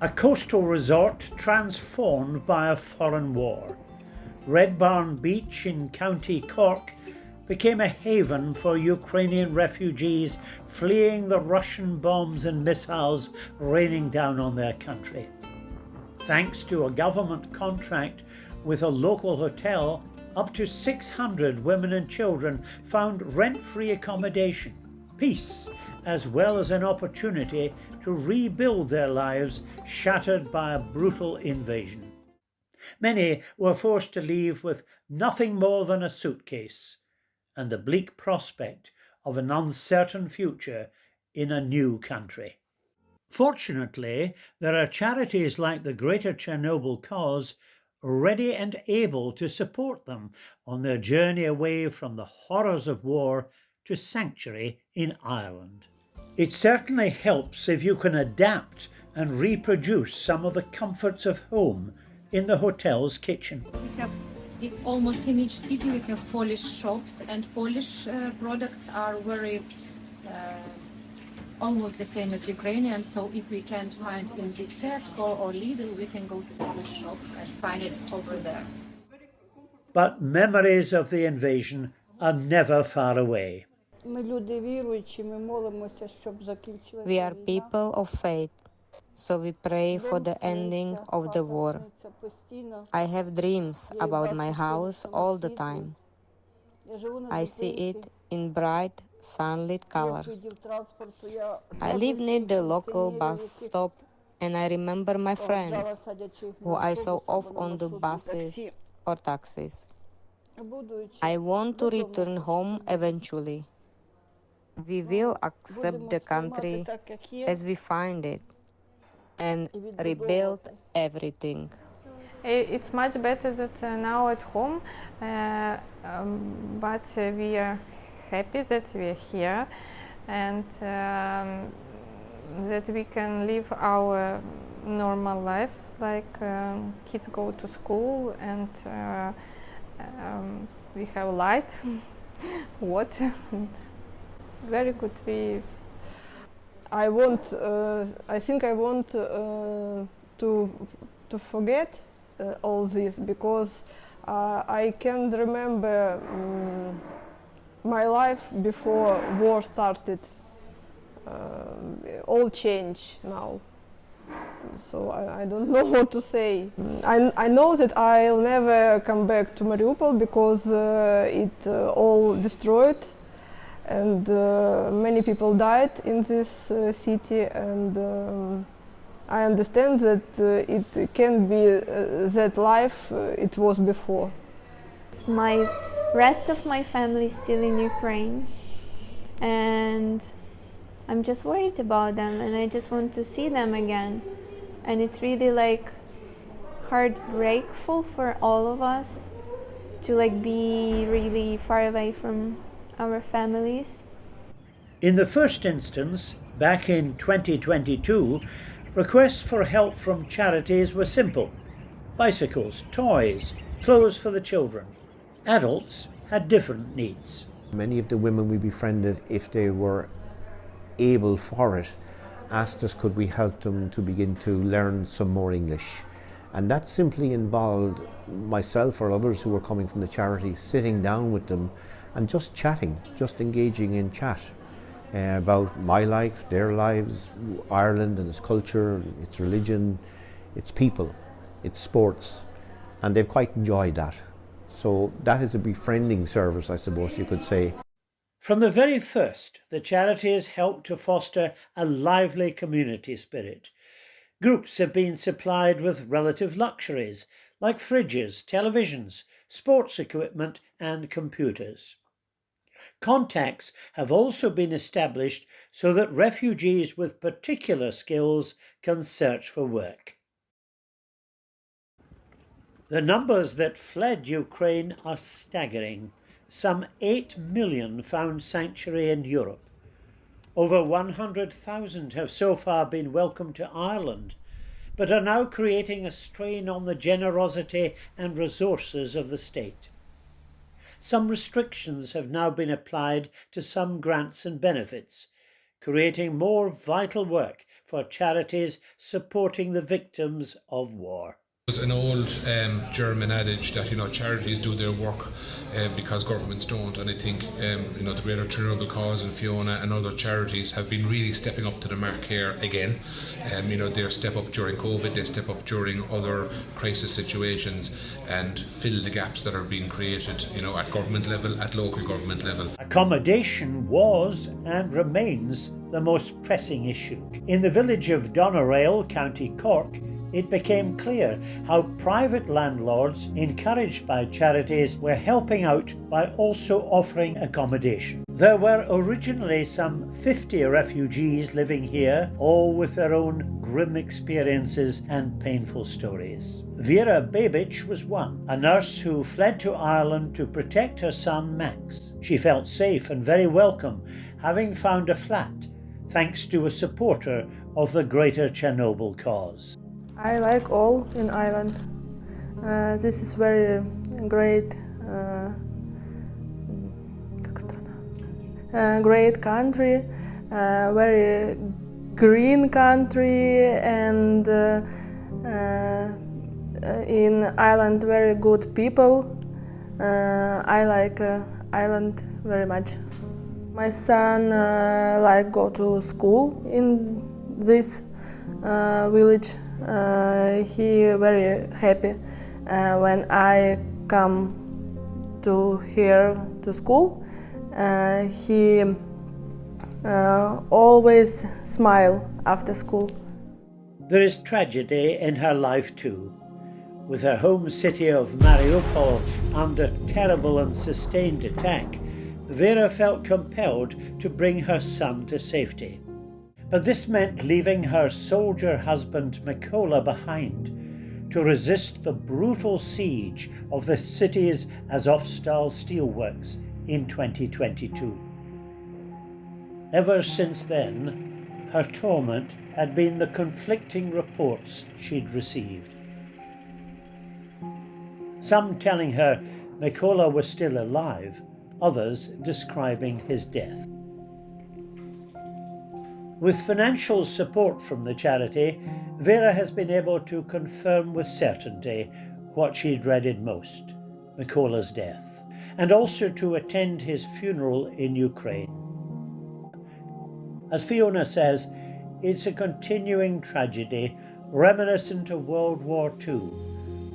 A coastal resort transformed by a foreign war. Red Barn Beach in County Cork became a haven for Ukrainian refugees fleeing the Russian bombs and missiles raining down on their country. Thanks to a government contract with a local hotel, up to 600 women and children found rent-free accommodation, peace, as well as an opportunity to rebuild their lives shattered by a brutal invasion. Many were forced to leave with nothing more than a suitcase and the bleak prospect of an uncertain future in a new country. Fortunately, there are charities like the Greater Chernobyl Cause ready and able to support them on their journey away from the horrors of war to sanctuary in Ireland. It certainly helps if you can adapt and reproduce some of the comforts of home in the hotel's kitchen. We have almost in each city we have Polish shops, and Polish products are very almost the same as Ukrainian. So if we can't find in big Tesco or Lidl, we can go to Polish shop and find it over there. But memories of the invasion are never far away. We are people of faith, so we pray for the ending of the war. I have dreams about my house all the time. I see it in bright, sunlit colors. I live near the local bus stop, and I remember my friends who I saw off on the buses or taxis. I want to return home eventually. We will accept the country as we find it and rebuild everything. It's much better that now at home, but we are happy that we are here and that we can live our normal lives, like kids go to school and we have light, water. Very good. I think I want to forget all this, because I can remember my life before war started. All changed now, so I don't know what to say. I know that I'll never come back to Mariupol because it all destroyed, and many people died in this city, and I understand that it can be that life it was before. My rest of my family is still in Ukraine, and I'm just worried about them, and I just want to see them again. And it's really like heartbreakful for all of us to like be really far away from our families. In the first instance, back in 2022, requests for help from charities were simple: bicycles, toys, clothes for the children. Adults had different needs. Many of the women we befriended, if they were able for it, asked us could we help them to begin to learn some more English. And that simply involved myself or others who were coming from the charity sitting down with them and just chatting, just engaging in chat about my life, their lives, Ireland and its culture, its religion, its people, its sports, and they've quite enjoyed that. So that is a befriending service, I suppose you could say. From the very first, the charities helped to foster a lively community spirit. Groups have been supplied with relative luxuries like fridges, televisions, sports equipment and computers. Contacts have also been established so that refugees with particular skills can search for work. The numbers that fled Ukraine are staggering. Some 8 million found sanctuary in Europe. Over 100,000 have so far been welcomed to Ireland, but are now creating a strain on the generosity and resources of the state. Some restrictions have now been applied to some grants and benefits, creating more vital work for charities supporting the victims of war. There's an old German adage that charities do their work because governments don't, and I think the Greater Chernobyl Cause and Fiona and other charities have been really stepping up to the mark here again. They step up during COVID, they step up during other crisis situations and fill the gaps that are being created at government level, at local government level. Accommodation was and remains the most pressing issue. In the village of Doneraile, County Cork, it became clear how private landlords, encouraged by charities, were helping out by also offering accommodation. There were originally some 50 refugees living here, all with their own grim experiences and painful stories. Vera Babic was one, a nurse who fled to Ireland to protect her son Max. She felt safe and very welcome, having found a flat, thanks to a supporter of the Greater Chernobyl Cause. I like all in Ireland. This is very great, great country, very green country, and in Ireland very good people. I like Ireland very much. My son like go to school in this village. He very happy when I come to here to school. He always smile after school. There is tragedy in her life too. With her home city of Mariupol under terrible and sustained attack, Vera felt compelled to bring her son to safety. But this meant leaving her soldier husband Mykola behind to resist the brutal siege of the city's Azovstal steelworks in 2022. Ever since then, her torment had been the conflicting reports she'd received. Some telling her Mykola was still alive, others describing his death. With financial support from the charity, Vera has been able to confirm with certainty what she dreaded most, Mykola's death, and also to attend his funeral in Ukraine. As Fiona says, it's a continuing tragedy reminiscent of World War II,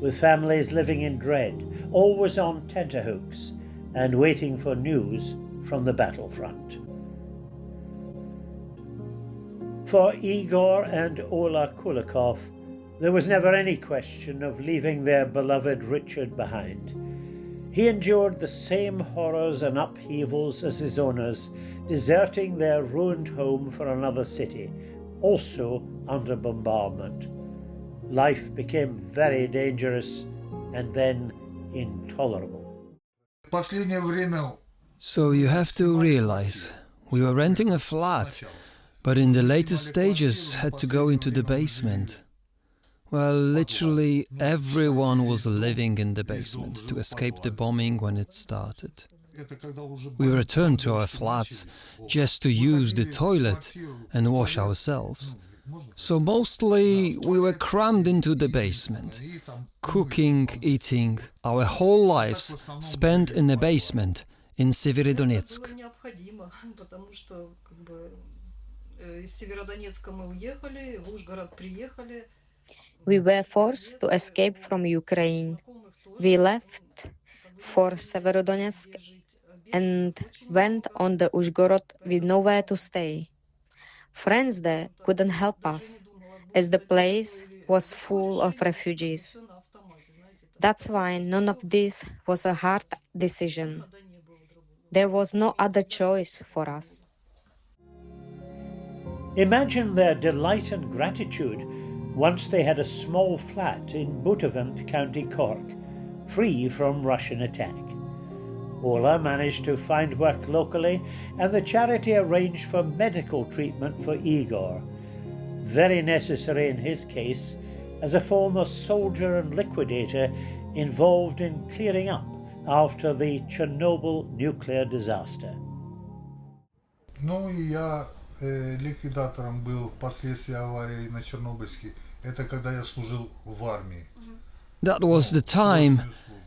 with families living in dread, always on tenterhooks, and waiting for news from the battlefront. For Igor and Ola Kulikov, there was never any question of leaving their beloved Richard behind. He endured the same horrors and upheavals as his owners, deserting their ruined home for another city, also under bombardment. Life became very dangerous and then intolerable. So you have to realize, we were renting a flat, but in the later stages had to go into the basement. Well, literally everyone was living in the basement to escape the bombing when it started. We returned to our flats just to use the toilet and wash ourselves. So mostly we were crammed into the basement, cooking, eating, our whole lives spent in the basement in Severodonetsk. We were forced to escape from Ukraine. We left for Severodonetsk and went on the Uzhgorod with nowhere to stay. Friends there couldn't help us, as the place was full of refugees. That's why none of this was a hard decision. There was no other choice for us. Imagine their delight and gratitude once they had a small flat in Butovant, County Cork, free from Russian attack. Ola managed to find work locally, and the charity arranged for medical treatment for Igor, very necessary in his case as a former soldier and liquidator involved in clearing up after the Chernobyl nuclear disaster. ликвидатором был впоследствии аварии на Чернобыльской. Это когда я служил в армии. That was the time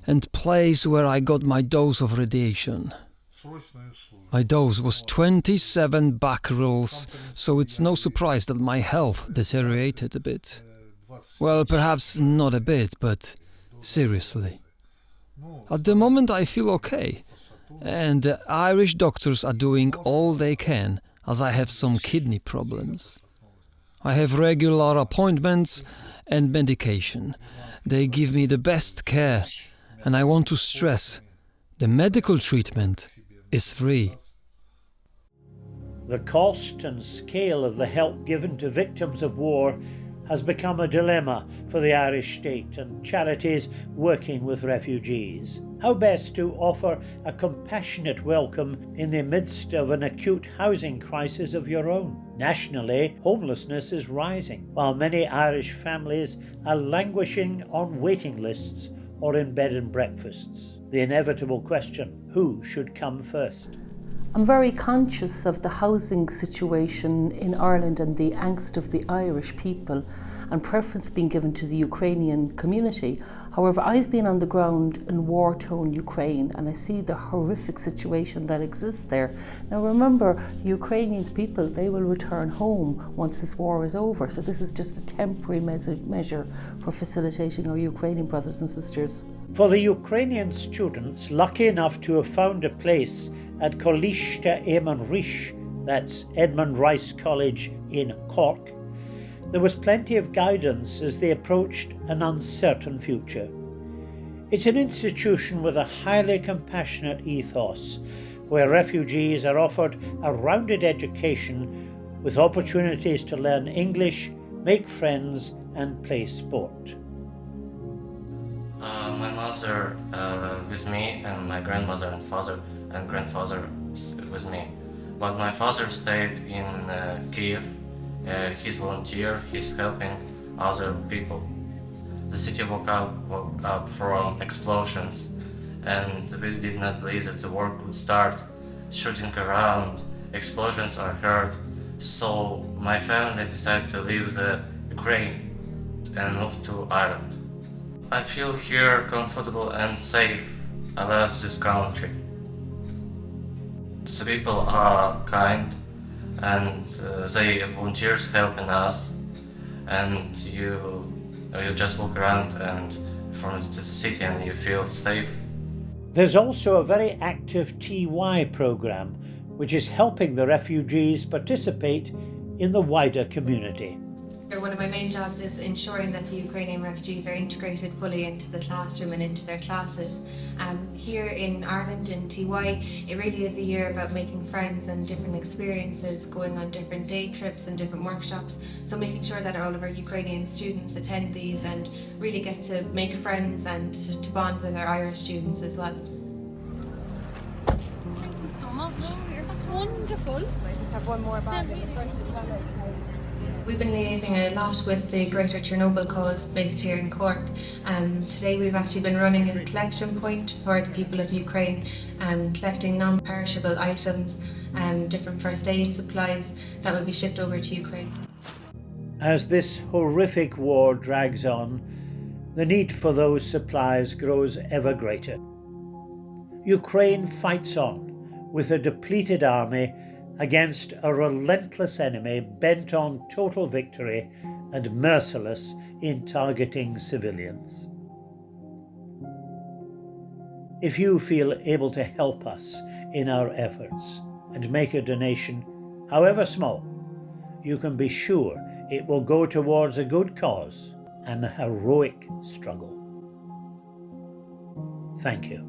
and place where I got my dose of radiation. My dose was 27 becquerels, so it's no surprise that my health deteriorated a bit. Well, perhaps not a bit, but seriously. At the moment I feel okay, and the Irish doctors are doing all they can, as I have some kidney problems. I have regular appointments and medication. They give me the best care, and I want to stress, the medical treatment is free. The cost and scale of the help given to victims of war has become a dilemma for the Irish state and charities working with refugees. How best to offer a compassionate welcome in the midst of an acute housing crisis of your own? Nationally, homelessness is rising, while many Irish families are languishing on waiting lists or in bed and breakfasts. The inevitable question, who should come first? I'm very conscious of the housing situation in Ireland and the angst of the Irish people and preference being given to the Ukrainian community. However, I've been on the ground in war-torn Ukraine and I see the horrific situation that exists there. Now remember, the Ukrainian people, they will return home once this war is over. So this is just a temporary measure for facilitating our Ukrainian brothers and sisters. For the Ukrainian students lucky enough to have found a place at Coliste Éamon Riche, that's Edmund Rice College in Cork, there was plenty of guidance as they approached an uncertain future. It's an institution with a highly compassionate ethos, where refugees are offered a rounded education with opportunities to learn English, make friends and play sport. My mother with me, and my grandmother and father and grandfather with me. But my father stayed in Kiev. He's volunteer. He's helping other people. The city woke up from explosions, and we did not believe that the war could start. Shooting around, explosions are heard. So my family decided to leave the Ukraine and move to Ireland. I feel here comfortable and safe. I love this country. The people are kind and they volunteers helping us, and you just walk around and from the city and you feel safe. There's also a very active TY program which is helping the refugees participate in the wider community. One of my main jobs is ensuring that the Ukrainian refugees are integrated fully into the classroom and into their classes. Here in Ireland, in TY, it really is a year about making friends and different experiences, going on different day trips and different workshops. So making sure that all of our Ukrainian students attend these and really get to make friends and to bond with our Irish students as well. Thank you so much. That's wonderful. I just have one more bag in the front. We've been liaising a lot with the Greater Chernobyl Cause based here in Cork. Today we've actually been running a collection point for the people of Ukraine, collecting non-perishable items, different first aid supplies that will be shipped over to Ukraine. As this horrific war drags on, the need for those supplies grows ever greater. Ukraine fights on with a depleted army against a relentless enemy bent on total victory and merciless in targeting civilians. If you feel able to help us in our efforts and make a donation, however small, you can be sure it will go towards a good cause and a heroic struggle. Thank you.